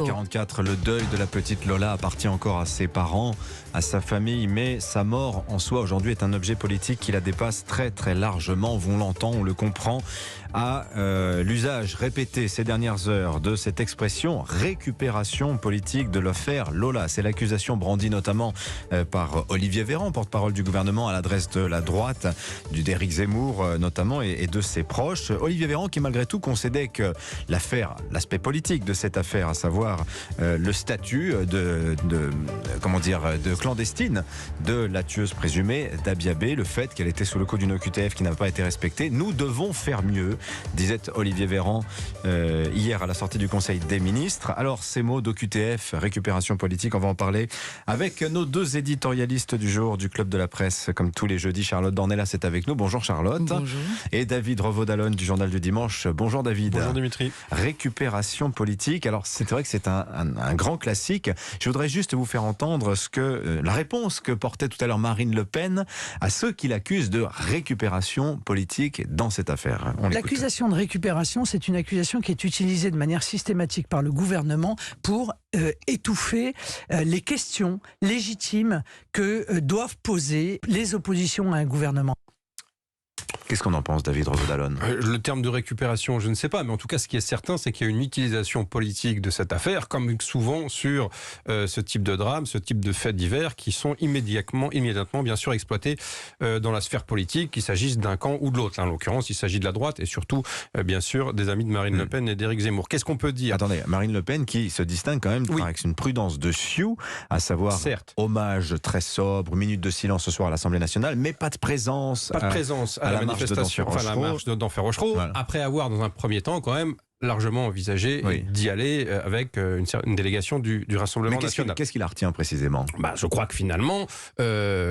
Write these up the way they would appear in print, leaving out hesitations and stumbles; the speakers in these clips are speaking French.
7h44, le deuil de la petite Lola appartient encore à ses parents, à sa famille, mais sa mort en soi aujourd'hui est un objet politique qui la dépasse très très largement. On l'entend, on le comprend, à l'usage répété ces dernières heures de cette expression récupération politique de l'affaire Lola. C'est l'accusation brandie notamment par Olivier Véran, porte-parole du gouvernement à l'adresse de la droite, d'Éric Zemmour notamment et de ses proches. Olivier Véran qui malgré tout concédait que l'affaire, l'aspect politique de cette affaire, à savoir le statut de clandestine de la tueuse présumée d'Abia B, le fait qu'elle était sous le coup d'une OQTF qui n'a pas été respectée. Nous devons faire mieux, disait Olivier Véran hier à la sortie du Conseil des ministres. Alors ces mots d'OQTF, récupération politique, on va en parler avec nos deux éditorialistes du jour du Club de la Presse, comme tous les jeudis. Charlotte Dornelas est avec nous. Bonjour Charlotte. Bonjour. Et David Revaud-Dallon du Journal du Dimanche. Bonjour David. Bonjour Dimitri. Récupération politique. Alors c'est vrai que c'est un grand classique. Je voudrais juste vous faire entendre la réponse que portait tout à l'heure Marine Le Pen à ceux qui l'accusent de récupération politique dans cette affaire. L'accusation de récupération, c'est une accusation qui est utilisée de manière systématique par le gouvernement pour étouffer les questions légitimes que doivent poser les oppositions à un gouvernement. Qu'est-ce qu'on en pense, David Revaud-Dallon ? Le terme de récupération, je ne sais pas, mais en tout cas, ce qui est certain, c'est qu'il y a une utilisation politique de cette affaire, comme souvent sur ce type de drame, ce type de faits divers, qui sont immédiatement, bien sûr, exploités dans la sphère politique, qu'il s'agisse d'un camp ou de l'autre. Là, en l'occurrence, il s'agit de la droite et surtout, bien sûr, des amis de Marine Le Pen et d'Éric Zemmour. Qu'est-ce qu'on peut dire ? Attendez, Marine Le Pen qui se distingue quand même avec une prudence de Sioux, à savoir hommage très sobre, minute de silence ce soir à l'Assemblée nationale, mais pas de présence. Pas de présence à la manifestation, la marche d'Enfer Rochereau, voilà. Après avoir dans un premier temps quand même largement envisagé d'y aller avec une délégation du Rassemblement national. Qu'est-ce qui la retient précisément ? Je crois que finalement,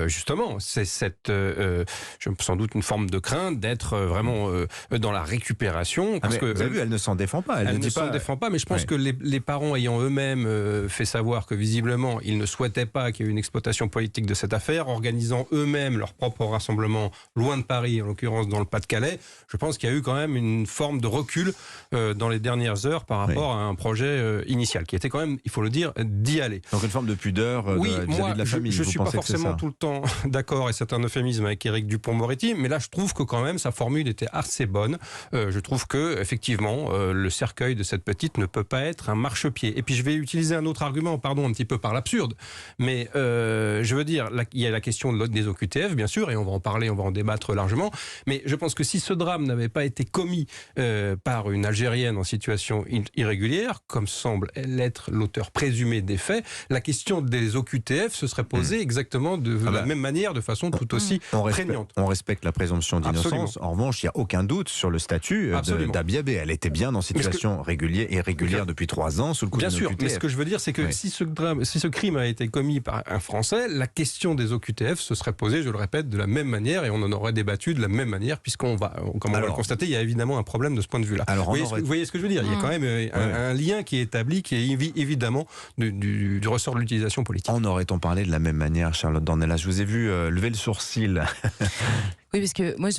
justement, c'est sans doute une forme de crainte d'être vraiment dans la récupération. Parce que vous avez vu, elle ne s'en défend pas. Elle ne s'en défend pas, mais je pense que les parents ayant eux-mêmes fait savoir que visiblement, ils ne souhaitaient pas qu'il y ait une exploitation politique de cette affaire, organisant eux-mêmes leur propre rassemblement loin de Paris, en l'occurrence dans le Pas-de-Calais, je pense qu'il y a eu quand même une forme de recul dans les dernières heures par rapport à un projet initial, qui était quand même, il faut le dire, d'y aller. Donc une forme de pudeur vis-à-vis de la famille. Je ne suis pas forcément tout le temps d'accord, et c'est un euphémisme avec Éric Dupond-Moretti, mais là je trouve que quand même sa formule était assez bonne. Je trouve que effectivement le cercueil de cette petite ne peut pas être un marchepied. Et puis je vais utiliser un autre argument, pardon, un petit peu par l'absurde, mais je veux dire, il y a la question des OQTF, bien sûr, et on va en parler, on va en débattre largement, mais je pense que si ce drame n'avait pas été commis par une Algérienne en situation irrégulière, comme semble l'être l'auteur présumé des faits, la question des OQTF se serait posée exactement de la même manière, de façon tout aussi prégnante. On respecte la présomption d'innocence. En revanche, il n'y a aucun doute sur le statut d'Abia B. Elle était bien en situation régulière depuis 3 ans, sous le coup d'une OQTF. Bien sûr, mais ce que je veux dire, c'est que si ce crime a été commis par un Français, la question des OQTF se serait posée, je le répète, de la même manière, et on en aurait débattu de la même manière, puisqu'on va, comme on va le constater, il y a évidemment un problème de ce point de vue-là. Vous voyez ce que je veux dire ? Il y a quand même un lien qui est établi, qui est évidemment du ressort de l'utilisation politique. En aurait-on parlé de la même manière, Charlotte Dornelas ? Je vous ai vu lever le sourcil. Oui, parce que moi,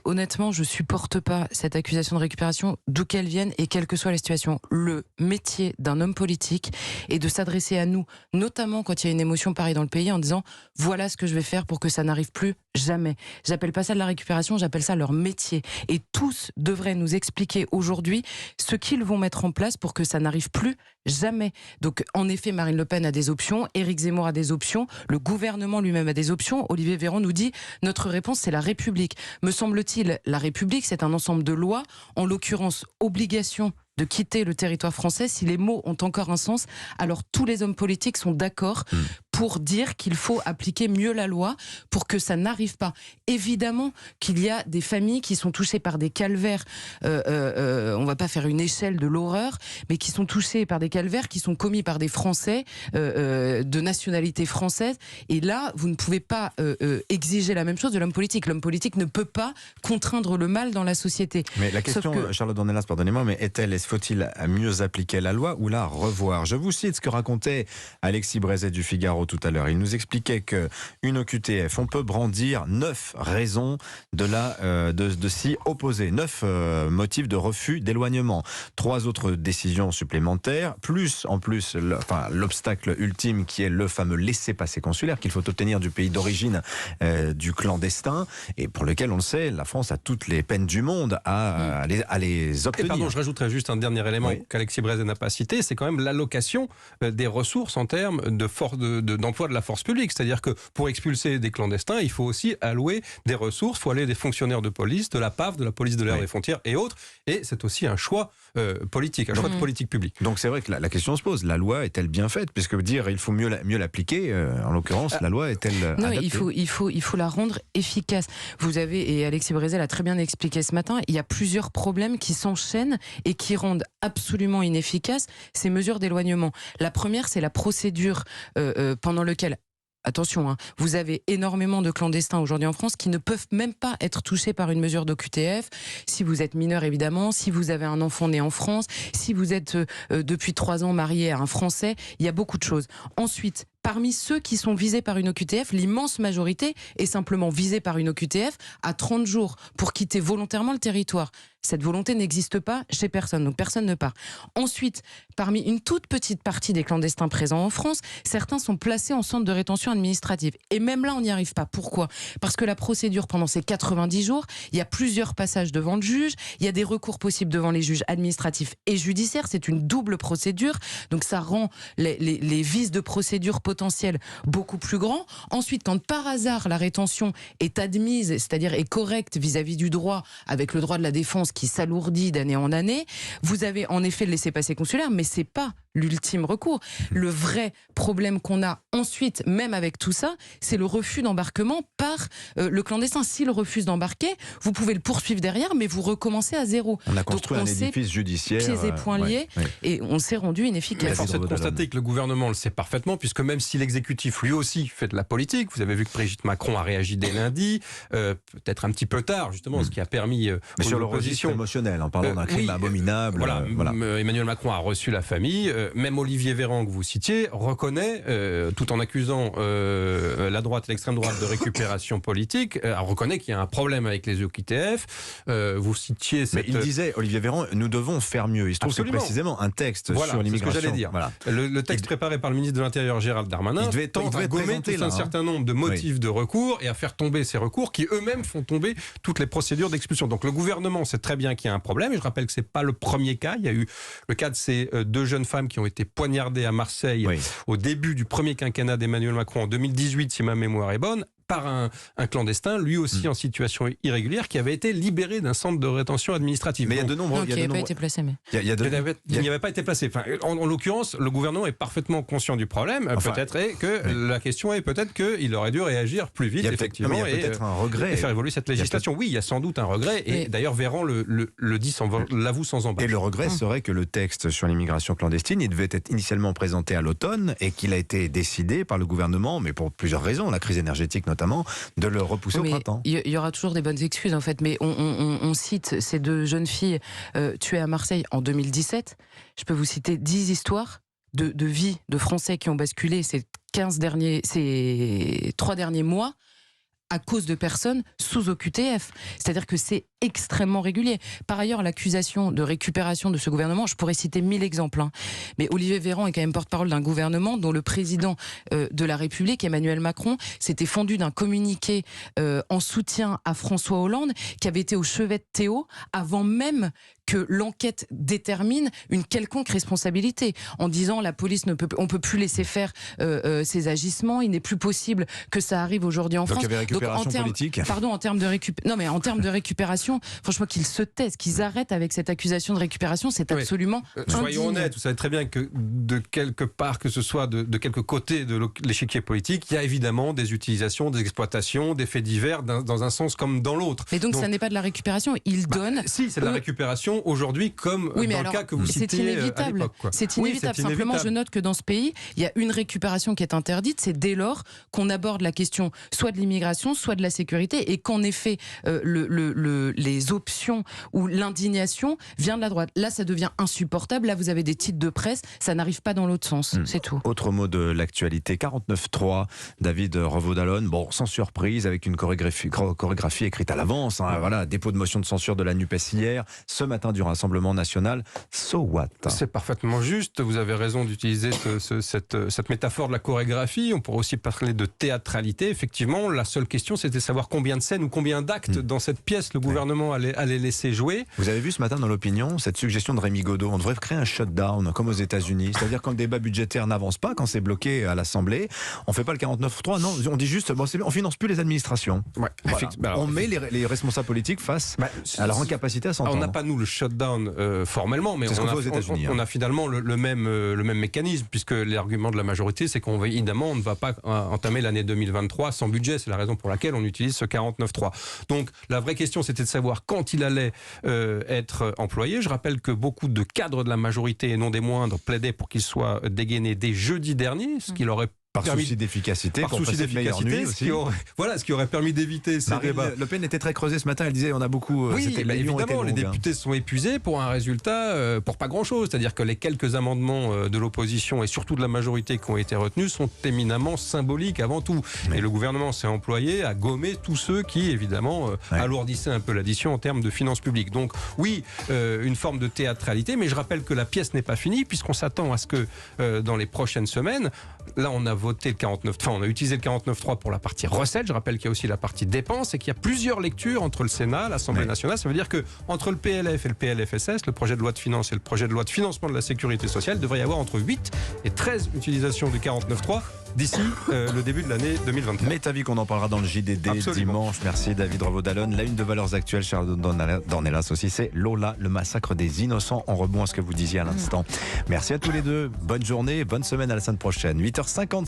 honnêtement, je supporte pas cette accusation de récupération, d'où qu'elle vienne et quelle que soit la situation. Le métier d'un homme politique est de s'adresser à nous, notamment quand il y a une émotion pareille dans le pays, en disant « voilà ce que je vais faire pour que ça n'arrive plus jamais ». J'appelle pas ça de la récupération, j'appelle ça leur métier. Et tous devraient nous expliquer aujourd'hui ce qu'ils vont mettre en place pour que ça n'arrive plus jamais. Donc, en effet, Marine Le Pen a des options, Éric Zemmour a des options, le gouvernement lui-même a des options. Olivier Véran nous dit « notre réponse, c'est la République ». Me semble-t-il, la République, c'est un ensemble de lois, en l'occurrence, obligation de quitter le territoire français. Si les mots ont encore un sens, alors tous les hommes politiques sont d'accord pour dire qu'il faut appliquer mieux la loi pour que ça n'arrive pas. Évidemment qu'il y a des familles qui sont touchées par des calvaires, on va pas faire une échelle de l'horreur, mais qui sont touchées par des calvaires qui sont commis par des Français de nationalité française. Et là, vous ne pouvez pas exiger la même chose de l'homme politique. L'homme politique ne peut pas contraindre le mal dans la société. Mais la question, Charlotte Dornelas, pardonnez-moi, mais faut-il mieux appliquer la loi ou la revoir ? Je vous cite ce que racontait Alexis Brézet du Figaro tout à l'heure. Il nous expliquait qu'une OQTF, on peut brandir 9 raisons de s'y opposer. 9 motifs de refus d'éloignement. 3 autres décisions supplémentaires, plus en plus l'obstacle ultime qui est le fameux laissez-passer consulaire qu'il faut obtenir du pays d'origine du clandestin et pour lequel, on le sait, la France a toutes les peines du monde à les obtenir. Et pardon, je rajouterais juste un dernier élément qu'Alexis Brézé n'a pas cité, c'est quand même l'allocation des ressources en termes d'emploi de la force publique. C'est-à-dire que pour expulser des clandestins, il faut aussi allouer des ressources, il faut aller des fonctionnaires de police, de la PAF, de la police de l'air des frontières et autres. Et c'est aussi un choix politique, un choix de politique publique. Donc c'est vrai que la question se pose, la loi est-elle bien faite? Puisque dire il faut mieux l'appliquer, en l'occurrence, la loi est-elle non, adaptée? il faut la rendre efficace. Vous avez, et Alexis Brézé l'a très bien expliqué ce matin, il y a plusieurs problèmes qui s'enchaînent et qui rendent absolument inefficaces ces mesures d'éloignement. La première, c'est la procédure pendant laquelle, attention, vous avez énormément de clandestins aujourd'hui en France qui ne peuvent même pas être touchés par une mesure d'OQTF. Si vous êtes mineur, évidemment, si vous avez un enfant né en France, si vous êtes depuis 3 ans marié à un Français, il y a beaucoup de choses. Ensuite, parmi ceux qui sont visés par une OQTF, l'immense majorité est simplement visée par une OQTF à 30 jours pour quitter volontairement le territoire. Cette volonté n'existe pas chez personne, donc personne ne part. Ensuite, parmi une toute petite partie des clandestins présents en France, certains sont placés en centre de rétention administrative. Et même là, on n'y arrive pas. Pourquoi ? Parce que la procédure, pendant ces 90 jours, il y a plusieurs passages devant le juge, il y a des recours possibles devant les juges administratifs et judiciaires, c'est une double procédure, donc ça rend les vices de procédure potentiels beaucoup plus grands. Ensuite, quand par hasard la rétention est admise, c'est-à-dire est correcte vis-à-vis du droit, avec le droit de la défense qui s'alourdit d'année en année, vous avez en effet le laissez-passer consulaire, mais c'est pas l'ultime recours. Le vrai problème qu'on a ensuite, même avec tout ça, c'est le refus d'embarquement par le clandestin. S'il refuse d'embarquer, vous pouvez le poursuivre derrière, mais vous recommencez à zéro. On a construit un édifice judiciaire. Pieds et poings liés, et on s'est rendu inefficace. Force est de constater que le gouvernement le sait parfaitement, puisque même si l'exécutif lui aussi fait de la politique, vous avez vu que Brigitte Macron a réagi dès lundi, peut-être un petit peu tard, justement, ce qui a permis mais sur le registre émotionnel, en parlant d'un crime abominable. Voilà. Emmanuel Macron a reçu la famille. Même Olivier Véran, que vous citiez, reconnaît, tout en accusant la droite et l'extrême droite de récupération politique, reconnaît qu'il y a un problème avec les OQTF. Vous citiez Mais il disait, Olivier Véran, nous devons faire mieux. Il se trouve que précisément un texte sur l'immigration. C'est ce que j'allais dire. Voilà. Le texte préparé par le ministre de l'Intérieur, Gérald Darmanin, tend à gommer un certain nombre de motifs de recours et à faire tomber ces recours qui eux-mêmes font tomber toutes les procédures d'expulsion. Donc le gouvernement sait très bien qu'il y a un problème. Et je rappelle que c'est pas le premier cas. Il y a eu le cas de ces 2 jeunes femmes qui ont été poignardées à Marseille au début du premier quinquennat d'Emmanuel Macron en 2018, si ma mémoire est bonne, par un clandestin, lui aussi en situation irrégulière, qui avait été libéré d'un centre de rétention administrative. Mais il y a de nombreux... qui n'avait pas été placé. Mais... Il n'y avait pas été placé. Enfin, en l'occurrence, le gouvernement est parfaitement conscient du problème. La question est peut-être qu'il aurait dû réagir plus vite, effectivement, il y a peut-être un regret. Et faire évoluer cette législation. Oui, il y a sans doute un regret. Et d'ailleurs, Véran l'avoue sans embâche. Et le regret serait que le texte sur l'immigration clandestine, il devait être initialement présenté à l'automne et qu'il a été décidé par le gouvernement, mais pour plusieurs raisons, la crise énergétique notamment, de le repousser au printemps. Il y aura toujours des bonnes excuses en fait, mais on cite ces 2 jeunes filles tuées à Marseille en 2017. Je peux vous citer 10 histoires de vies de Français qui ont basculé ces 3 derniers mois à cause de personnes sous OQTF. C'est-à-dire que c'est extrêmement régulier. Par ailleurs, l'accusation de récupération de ce gouvernement, je pourrais citer 1000 exemples. Mais Olivier Véran est quand même porte-parole d'un gouvernement dont le président de la République, Emmanuel Macron, s'était fendu d'un communiqué en soutien à François Hollande, qui avait été au chevet de Théo avant même que l'enquête détermine une quelconque responsabilité, en disant la police on peut plus laisser faire ses agissements, il n'est plus possible que ça arrive aujourd'hui en France. Donc il y avait récupération politique. Pardon, en termes de récupération, franchement qu'ils se taisent, qu'ils arrêtent avec cette accusation de récupération, c'est absolument indigne. Soyons honnêtes, vous savez très bien que de quelque part, que ce soit de quelque côté de l'échiquier politique, il y a évidemment des utilisations, des exploitations, des faits divers dans un sens comme dans l'autre. Et donc ça n'est pas de la récupération, ils donnent... Si, c'est de la récupération récupération aujourd'hui, comme Oui, mais dans alors, le cas que vous citez c'est inévitable. à l'époque, quoi. C'est Oui, inévitable. c'est Simplement, inévitable. je note que dans ce pays, il y a une récupération qui est interdite. C'est dès lors qu'on aborde la question soit de l'immigration, soit de la sécurité, et qu'en effet, les options ou l'indignation vient de la droite. Là, ça devient insupportable. Là, vous avez des titres de presse. Ça n'arrive pas dans l'autre sens. C'est tout. Autre mot de l'actualité, 49.3, David Revaud-Dallon, bon, sans surprise, avec une chorégraphie écrite à l'avance, hein, voilà, dépôt de motion de censure de la NUPES hier, ce matin du Rassemblement National, so what? C'est parfaitement juste, vous avez raison d'utiliser cette métaphore de la chorégraphie, on pourrait aussi parler de théâtralité, effectivement, la seule question c'était de savoir combien de scènes ou combien d'actes dans cette pièce le gouvernement allait laisser jouer. Vous avez vu ce matin dans l'opinion cette suggestion de Rémi Godot, on devrait créer un shutdown comme aux États-Unis, c'est-à-dire quand le débat budgétaire n'avance pas, quand c'est bloqué à l'Assemblée, on fait pas le 49.3, non, on dit juste, bon, on finance plus les administrations. Ouais. Voilà. Alors, on met les responsables politiques face à leur incapacité à s'entendre. On n'a pas nous le shutdown formellement, mais on a finalement le même mécanisme, puisque l'argument de la majorité, c'est qu'on évidemment on ne va pas entamer l'année 2023 sans budget. C'est la raison pour laquelle on utilise ce 49.3. Donc la vraie question, c'était de savoir quand il allait être employé. Je rappelle que beaucoup de cadres de la majorité, et non des moindres, plaidaient pour qu'il soit dégainé dès jeudi dernier, ce qui l'aurait par souci d'efficacité, par souci d'efficacité, ce qui aurait permis d'éviter ces débats. Le Pen était très creusé ce matin, elle disait on a beaucoup... Oui, évidemment, les députés sont épuisés pour un résultat, pour pas grand-chose. C'est-à-dire que les quelques amendements de l'opposition et surtout de la majorité qui ont été retenus sont éminemment symboliques avant tout. Et le gouvernement s'est employé à gommer tous ceux qui, évidemment, alourdissaient un peu l'addition en termes de finances publiques. Donc oui, une forme de théâtralité, mais je rappelle que la pièce n'est pas finie, puisqu'on s'attend à ce que dans les prochaines semaines, là on a voté le 49, on a utilisé le 49.3 pour la partie recettes. Je rappelle qu'il y a aussi la partie dépenses et qu'il y a plusieurs lectures entre le Sénat, l'Assemblée nationale. Ça veut dire que entre le PLF et le PLFSS, le projet de loi de finances et le projet de loi de financement de la sécurité sociale, il devrait y avoir entre 8 et 13 utilisations du 49.3 d'ici le début de l'année 2023. Mais t'as vu qu'on en parlera dans le JDD dimanche. Merci David Revaud-Dallon. La une de Valeurs Actuelles, Charles Dornelas aussi, c'est Lola, le massacre des innocents, en rebond à ce que vous disiez à l'instant. Merci à tous les deux. Bonne journée, bonne semaine, à la semaine prochaine. 8h50.